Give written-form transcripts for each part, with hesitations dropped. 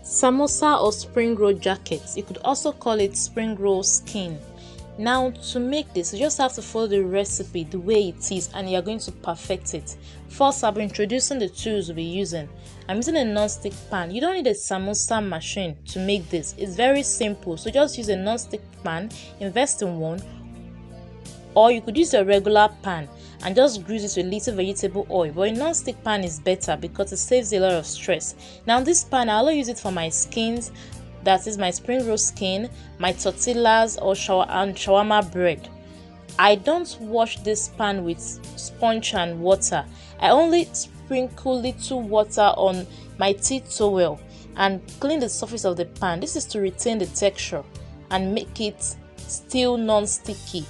Samosa or spring roll jacket. You could also call it spring roll skin. Now to make this, you just have to follow the recipe the way it is and you're going to perfect it. First, I'll be introducing the tools we'll be using. I'm using a non-stick pan. You don't need a samosa machine to make this. It's very simple. So just use a non-stick pan, invest in one, or you could use a regular pan and just grease it with little vegetable oil, but a non-stick pan is better because it saves a lot of stress. Now this pan, I'll use it for my skins, that is my spring roll skin, my tortillas or shawarma bread. I don't wash this pan with sponge and water. I only sprinkle little water on my tea towel and clean the surface of the pan. This is to retain the texture and make it still non-sticky.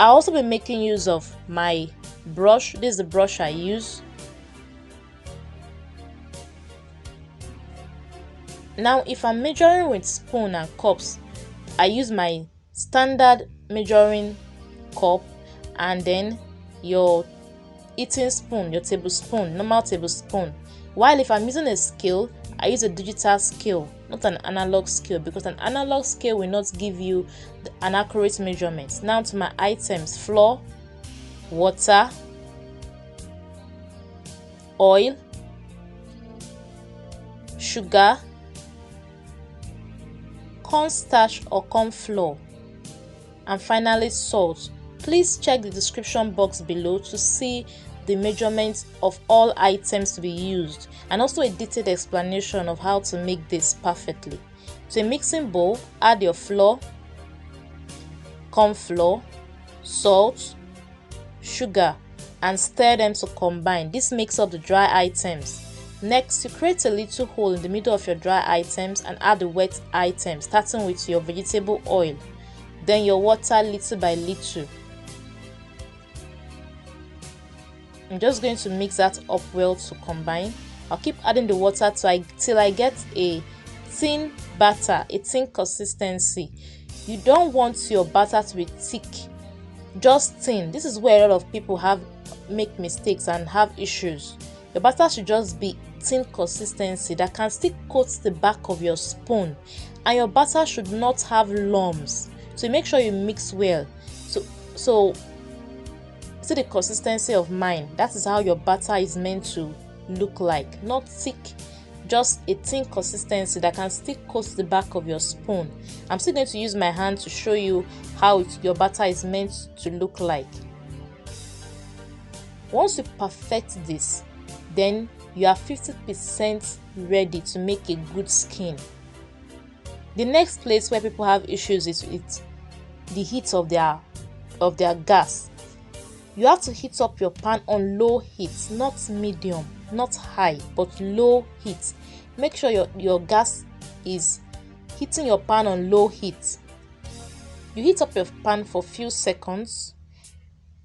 I'll also be making use of my brush. This is the brush I use. Now if I'm measuring with spoon and cups, I use my standard measuring cup and then your eating spoon, your tablespoon, normal tablespoon. While if I'm using a scale, I use a digital scale, not an analog scale, because an analog scale will not give you an accurate measurement. Now to my items: flour, water, oil, sugar, cornstarch or corn flour, and finally salt. Please check the description box below to see the measurements of all items to be used and also a detailed explanation of how to make this perfectly. To a mixing bowl, add your flour, corn flour, salt, sugar, and stir them to combine. This makes up the dry items. Next, you create a little hole in the middle of your dry items and add the wet items, starting with your vegetable oil, then your water little by little. I'm just going to mix that up well to combine. I'll keep adding the water till I get a thin batter, a thin consistency. You don't want your batter to be thick, just thin. This is where a lot of people make mistakes and have issues. Your batter should just be thin consistency that can still coat the back of your spoon, and your batter should not have lumps. So make sure you mix well. So see the consistency of mine. That is how your batter is meant to look like. Not thick, just a thin consistency that can still coat the back of your spoon. I'm still going to use my hand to show you how your batter is meant to look like. Once you perfect this, then you are 50% ready to make a good skin. The next place where people have issues is with the heat of their gas. You have to heat up your pan on low heat, not medium, not high, but low heat. Make sure your gas is heating your pan on low heat. You heat up your pan for a few seconds.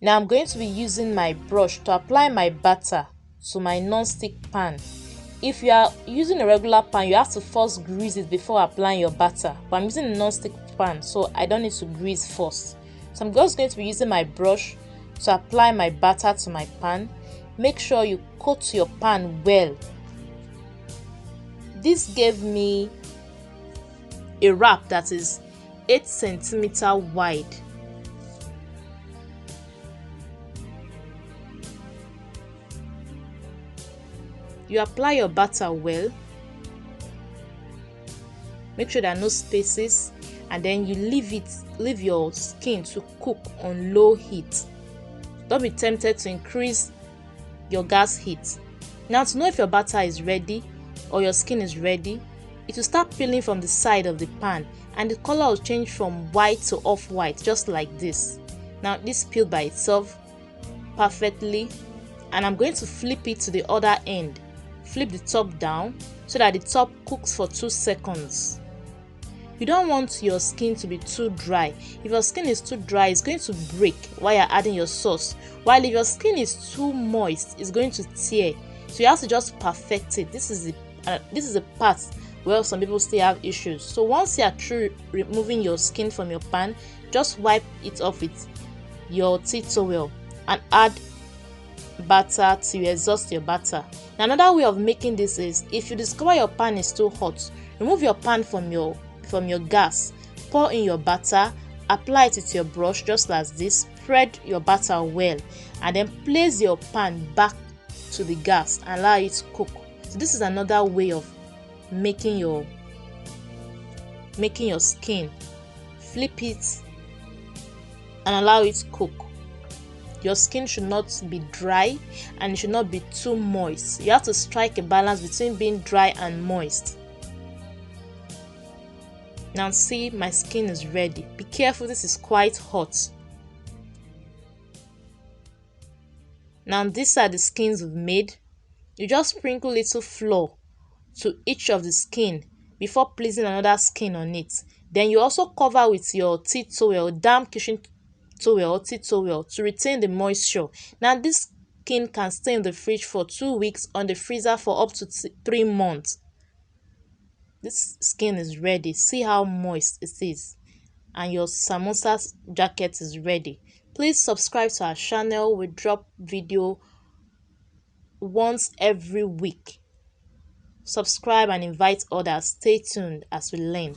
Now I'm going to be using my brush to apply my batter to my non-stick pan. If you are using a regular pan, you have to first grease it before applying your batter, but I'm using a non-stick pan, so I don't need to grease first. So I'm just going to be using my brush to apply my batter to my pan. Make sure you coat your pan well. This gave me a wrap that is 8 centimeters wide. You apply your batter well. Make sure there are no spaces, and then you leave your skin to cook on low heat. Don't be tempted to increase your gas heat. Now to know if your batter is ready or your skin is ready, it will start peeling from the side of the pan and the color will change from white to off-white, just like this. Now this peeled by itself perfectly, and I'm going to flip it to the other end. Flip the top down so that the top cooks for 2 seconds. You don't want your skin to be too dry. If your skin is too dry, it's going to break while you're adding your sauce. While if your skin is too moist, it's going to tear. So you have to just perfect it. This is the part where some people still have issues. So once you are through removing your skin from your pan, just wipe it off with your tea towel and add batter till you exhaust your batter. Now, another way of making this is, if you discover your pan is too hot, remove your pan from your gas, pour in your batter, apply it with your brush just as this, spread your batter well, and then place your pan back to the gas and allow it to cook. So this is another way of making your skin. Flip it and allow it to cook. Your skin should not be dry and it should not be too moist. You have to strike a balance between being dry and moist. Now see, my skin is ready. Be careful, this is quite hot. Now these are the skins we've made. You just sprinkle little flour to each of the skin before placing another skin on it. Then you also cover with your tea towel, damp kitchen towel or tea towel to retain the moisture. Now this skin can stay in the fridge for 2 weeks, on the freezer for up to 3 months. This skin is ready. See how moist it is, and your samosa jacket is ready. Please subscribe to our channel. We drop video once every week. Subscribe and invite others. Stay tuned as we learn.